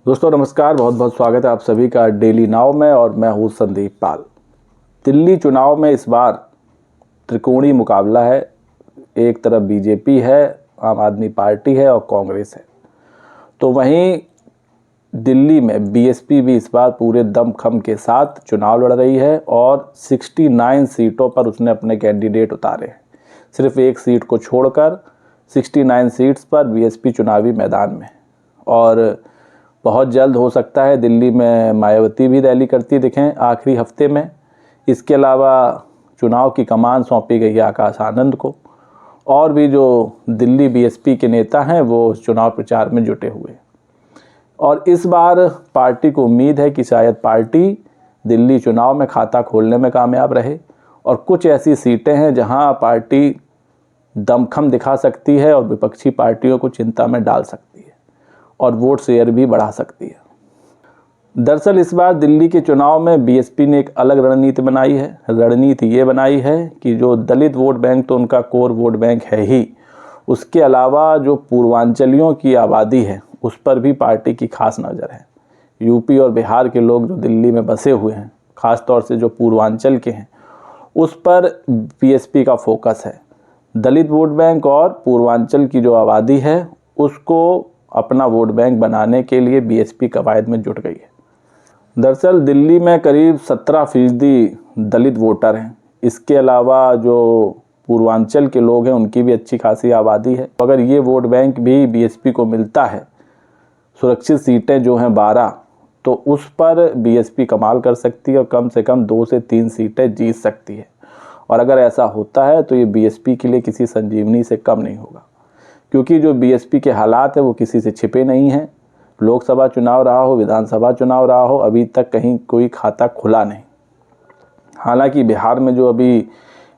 दोस्तों नमस्कार, बहुत बहुत स्वागत है आप सभी का डेली नाव में। और मैं हूँ संदीप पाल। दिल्ली चुनाव में इस बार त्रिकोणीय मुकाबला है। एक तरफ बीजेपी है, आम आदमी पार्टी है और कांग्रेस है। तो वहीं दिल्ली में बीएसपी भी इस बार पूरे दमखम के साथ चुनाव लड़ रही है और 69 सीटों पर उसने अपने कैंडिडेट उतारे हैं। सिर्फ एक सीट को छोड़कर 69 सीट्स पर बीएसपी चुनावी मैदान में। और बहुत जल्द हो सकता है दिल्ली में मायावती भी रैली करती दिखें आखिरी हफ्ते में। इसके अलावा चुनाव की कमान सौंपी गई है आकाश आनंद को। और भी जो दिल्ली बीएसपी के नेता हैं वो चुनाव प्रचार में जुटे हुए। और इस बार पार्टी को उम्मीद है कि शायद पार्टी दिल्ली चुनाव में खाता खोलने में कामयाब रहे। और कुछ ऐसी सीटें हैं जहां पार्टी दमखम दिखा सकती है और विपक्षी पार्टियों को चिंता में डाल सकती है और वोट शेयर भी बढ़ा सकती है। दरअसल इस बार दिल्ली के चुनाव में बीएसपी ने एक अलग रणनीति बनाई है। रणनीति ये बनाई है कि जो दलित वोट बैंक तो उनका कोर वोट बैंक है ही, उसके अलावा जो पूर्वांचलियों की आबादी है उस पर भी पार्टी की खास नज़र है। यूपी और बिहार के लोग जो दिल्ली में बसे हुए हैं, ख़ास तौर से जो पूर्वांचल के हैं, उस पर बीएसपी का फोकस है। दलित वोट बैंक और पूर्वांचल की जो आबादी है उसको अपना वोट बैंक बनाने के लिए बीएसपी कवायद में जुट गई है। दरअसल दिल्ली में करीब 17% दलित वोटर हैं। इसके अलावा जो पूर्वांचल के लोग हैं उनकी भी अच्छी खासी आबादी है। अगर ये वोट बैंक भी बीएसपी को मिलता है, सुरक्षित सीटें जो हैं 12, तो उस पर बीएसपी कमाल कर सकती है और कम से कम 2 से 3 सीटें जीत सकती है। और अगर ऐसा होता है तो ये बीएसपी के लिए किसी संजीवनी से कम नहीं होगा, क्योंकि जो बीएसपी के हालात है वो किसी से छिपे नहीं हैं। लोकसभा चुनाव रहा हो, विधानसभा चुनाव रहा हो, अभी तक कहीं कोई खाता खुला नहीं। हालांकि बिहार में जो अभी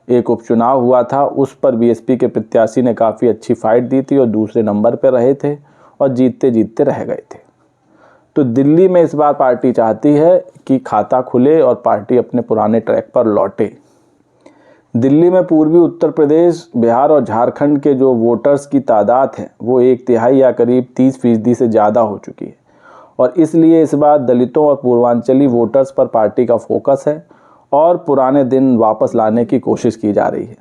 एक उपचुनाव हुआ था उस पर बीएसपी के प्रत्याशी ने काफ़ी अच्छी फाइट दी थी और दूसरे नंबर पर रहे थे और जीतते जीतते रह गए थे। तो दिल्ली में इस बार पार्टी चाहती है कि खाता खुले और पार्टी अपने पुराने ट्रैक पर लौटे। दिल्ली में पूर्वी उत्तर प्रदेश, बिहार और झारखंड के जो वोटर्स की तादाद है वो 1/3 या करीब 30% से ज़्यादा हो चुकी है। और इसलिए इस बार दलितों और पूर्वांचली वोटर्स पर पार्टी का फोकस है और पुराने दिन वापस लाने की कोशिश की जा रही है।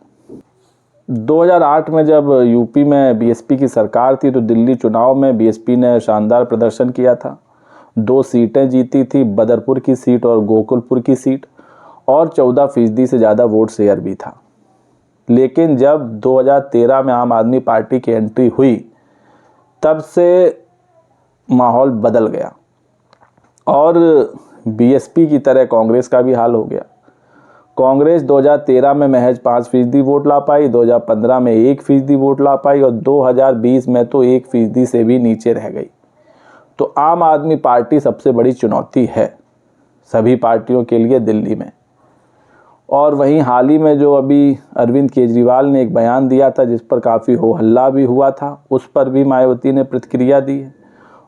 2008 में जब यूपी में बीएसपी की सरकार थी तो दिल्ली चुनाव में बीएसपी ने शानदार प्रदर्शन किया था। 2 सीटें जीती थी, बदरपुर की सीट और गोकुलपुर की सीट, और 14% से ज़्यादा वोट शेयर भी था। लेकिन जब 2013 में आम आदमी पार्टी की एंट्री हुई तब से माहौल बदल गया और बीएसपी की तरह कांग्रेस का भी हाल हो गया। कांग्रेस 2013 में महज 5% वोट ला पाई, 2015 में 1% वोट ला पाई और 2020 में तो 1% से भी नीचे रह गई। तो आम आदमी पार्टी सबसे बड़ी चुनौती है सभी पार्टियों के लिए दिल्ली में। और वहीं हाल ही में जो अभी अरविंद केजरीवाल ने एक बयान दिया था जिस पर काफ़ी हो हल्ला भी हुआ था, उस पर भी मायावती ने प्रतिक्रिया दी है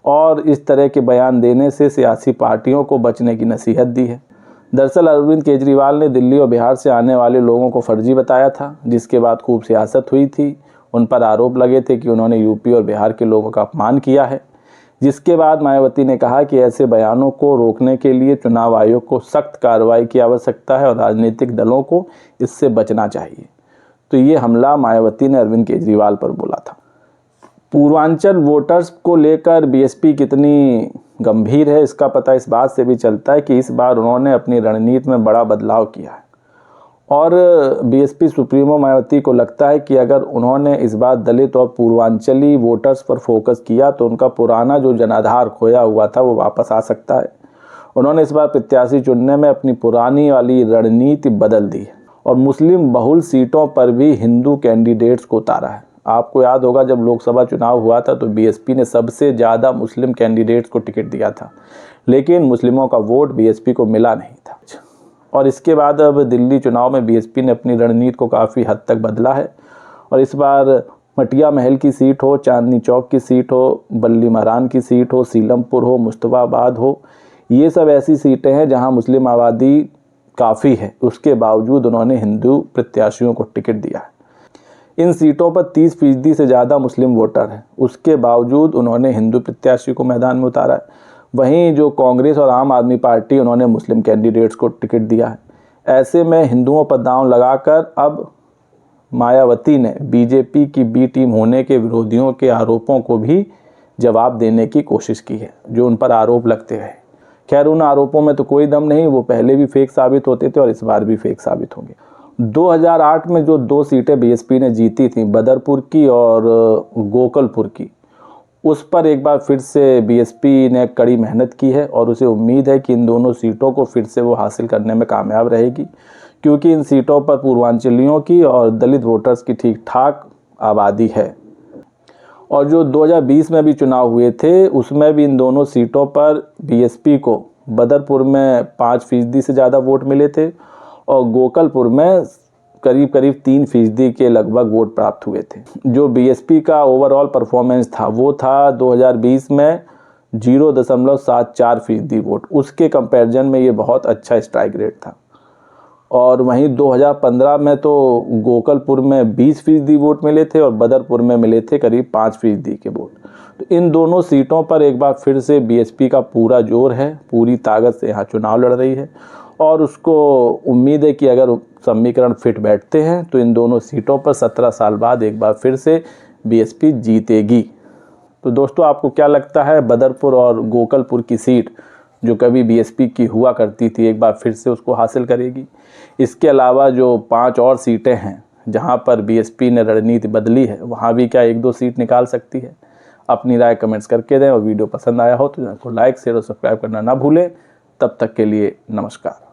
और इस तरह के बयान देने से सियासी पार्टियों को बचने की नसीहत दी है। दरअसल अरविंद केजरीवाल ने दिल्ली और बिहार से आने वाले लोगों को फर्जी बताया था, जिसके बाद खूब सियासत हुई थी। उन पर आरोप लगे थे कि उन्होंने यूपी और बिहार के लोगों का अपमान किया है, जिसके बाद मायावती ने कहा कि ऐसे बयानों को रोकने के लिए चुनाव आयोग को सख्त कार्रवाई की आवश्यकता है और राजनीतिक दलों को इससे बचना चाहिए। तो ये हमला मायावती ने अरविंद केजरीवाल पर बोला था। पूर्वांचल वोटर्स को लेकर बीएसपी कितनी गंभीर है इसका पता इस बात से भी चलता है कि इस बार उन्होंने अपनी रणनीति में बड़ा बदलाव किया है। और बीएसपी सुप्रीमो मायावती को लगता है कि अगर उन्होंने इस बार दलित और पूर्वांचली वोटर्स पर फोकस किया तो उनका पुराना जो जनाधार खोया हुआ था वो वापस आ सकता है। उन्होंने इस बार प्रत्याशी चुनने में अपनी पुरानी वाली रणनीति बदल दी है और मुस्लिम बहुल सीटों पर भी हिंदू कैंडिडेट्स को उतारा है। आपको याद होगा जब लोकसभा चुनाव हुआ था तो बीएसपी ने सबसे ज़्यादा मुस्लिम कैंडिडेट्स को टिकट दिया था, लेकिन मुस्लिमों का वोट बीएसपी को मिला नहीं था। और इसके बाद अब दिल्ली चुनाव में बीएसपी ने अपनी रणनीति को काफ़ी हद तक बदला है और इस बार मटिया महल की सीट हो, चांदनी चौक की सीट हो, बल्ली महारान की सीट हो, सीलमपुर हो, मुस्तफाबाद हो, ये सब ऐसी सीटें हैं जहां मुस्लिम आबादी काफ़ी है। उसके बावजूद उन्होंने हिंदू प्रत्याशियों को टिकट दिया है। इन सीटों पर 30% से ज़्यादा मुस्लिम वोटर हैं, उसके बावजूद उन्होंने हिंदू प्रत्याशी को मैदान में उतारा है। वहीं जो कांग्रेस और आम आदमी पार्टी, उन्होंने मुस्लिम कैंडिडेट्स को टिकट दिया है। ऐसे में हिंदुओं पर दांव लगाकर अब मायावती ने बीजेपी की बी टीम होने के विरोधियों के आरोपों को भी जवाब देने की कोशिश की है, जो उन पर आरोप लगते हैं। खैर, उन आरोपों में तो कोई दम नहीं, वो पहले भी फेक साबित होते थे और इस बार भी फेक साबित होंगे। 2008 में जो 2 सीटें बीएसपी ने जीती थी, बदरपुर की और गोकलपुर की, उस पर एक बार फिर से बीएसपी ने कड़ी मेहनत की है और उसे उम्मीद है कि इन दोनों सीटों को फिर से वो हासिल करने में कामयाब रहेगी, क्योंकि इन सीटों पर पूर्वांचलियों की और दलित वोटर्स की ठीक ठाक आबादी है। और जो 2020 में भी चुनाव हुए थे, उसमें भी इन दोनों सीटों पर बीएसपी को बदरपुर में 5% से ज़्यादा वोट मिले थे और गोकलपुर में करीब 3% के लगभग वोट प्राप्त हुए थे। जो बीएसपी का ओवरऑल परफॉर्मेंस था, वो था 2020 में 0.74% वोट। उसके कंपैरिजन में ये बहुत अच्छा स्ट्राइक रेट था। और वहीं 2015 में तो गोकलपुर में 20% वोट मिले थे और बदरपुर में मिले थे करीब 5% के वोट। तो इन दोनों सीटों पर एक बार फिर से बीएसपी का पूरा जोर है, पूरी ताकत से यहाँ चुनाव लड़ रही है और उसको उम्मीद है कि अगर समीकरण फिट बैठते हैं तो इन दोनों सीटों पर 17 साल बाद एक बार फिर से बीएसपी जीतेगी। तो दोस्तों, आपको क्या लगता है, बदरपुर और गोकलपुर की सीट जो कभी बीएसपी की हुआ करती थी, एक बार फिर से उसको हासिल करेगी? इसके अलावा जो 5 और सीटें हैं जहां पर बीएसपी ने रणनीति बदली है, वहां भी क्या 1-2 सीट निकाल सकती है? अपनी राय कमेंट्स करके दें और वीडियो पसंद आया हो तो चैनल को लाइक, शेयर और सब्सक्राइब करना ना भूलें। तब तक के लिए नमस्कार।